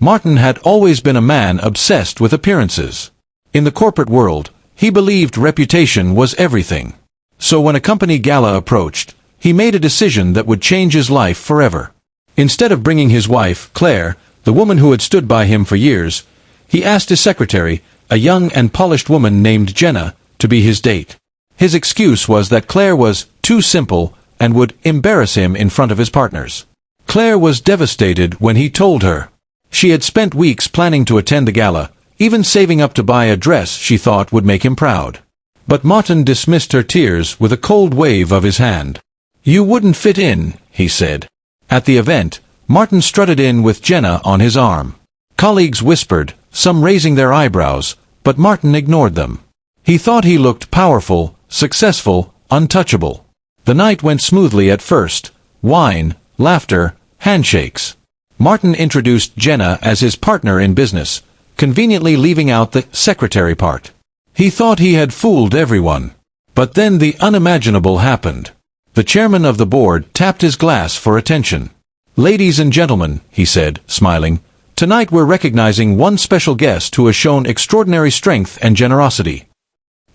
Martin had always been a man obsessed with appearances. In the corporate world, he believed reputation was everything. So when a company gala approached, he made a decision that would change his life forever. Instead of bringing his wife, Claire, the woman who had stood by him for years, he asked his secretary, a young and polished woman named Jenna, to be his date. His excuse was that Claire was too simple and would embarrass him in front of his partners. Claire was devastated when he told her. She had spent weeks planning to attend the gala, even saving up to buy a dress she thought would make him proud. But Martin dismissed her tears with a cold wave of his hand. "You wouldn't fit in," he said. At the event, Martin strutted in with Jenna on his arm. Colleagues whispered, some raising their eyebrows, but Martin ignored them. He thought he looked powerful, successful, untouchable. The night went smoothly at first. Wine, laughter, handshakes. Martin introduced Jenna as his partner in business, conveniently leaving out the secretary part. He thought he had fooled everyone. But then the unimaginable happened. The chairman of the board tapped his glass for attention. "Ladies and gentlemen," he said, smiling, "tonight we're recognizing one special guest who has shown extraordinary strength and generosity."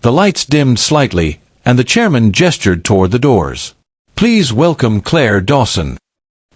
The lights dimmed slightly, and the chairman gestured toward the doors. "Please welcome Claire Dawson."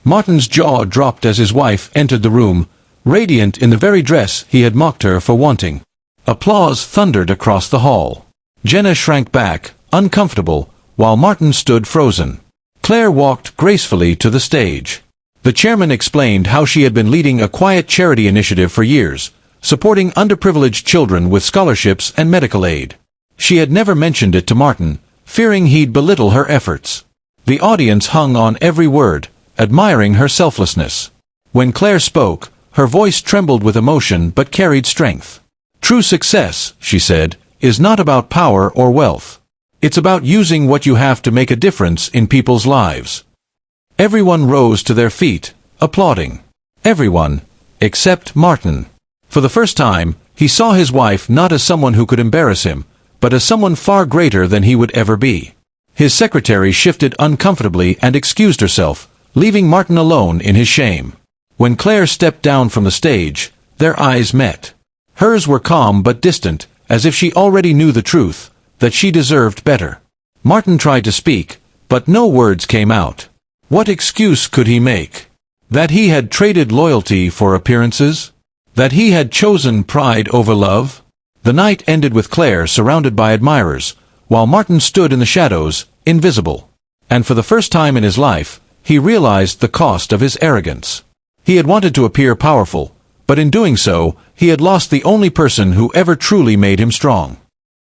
Martin's jaw dropped as his wife entered the room, radiant in the very dress he had mocked her for wanting. Applause thundered across the hall. Jenna shrank back, uncomfortable, while Martin stood frozen. Claire walked gracefully to the stage. The chairman explained how she had been leading a quiet charity initiative for years, supporting underprivileged children with scholarships and medical aid. She had never mentioned it to Martin, fearing he'd belittle her efforts. The audience hung on every word, admiring her selflessness. When Claire spoke, her voice trembled with emotion but carried strength. "True success," she said, "is not about power or wealth. It's about using what you have to make a difference in people's lives." Everyone rose to their feet, applauding. Everyone, except Martin. For the first time, he saw his wife not as someone who could embarrass him, but as someone far greater than he would ever be. His secretary shifted uncomfortably and excused herself, leaving Martin alone in his shame. When Claire stepped down from the stage, their eyes met. Hers were calm but distant, as if she already knew the truth, that she deserved better. Martin tried to speak, but no words came out. What excuse could he make? That he had traded loyalty for appearances? That he had chosen pride over love? The night ended with Claire surrounded by admirers, while Martin stood in the shadows, invisible. And for the first time in his life, he realized the cost of his arrogance. He had wanted to appear powerful, but in doing so, he had lost the only person who ever truly made him strong.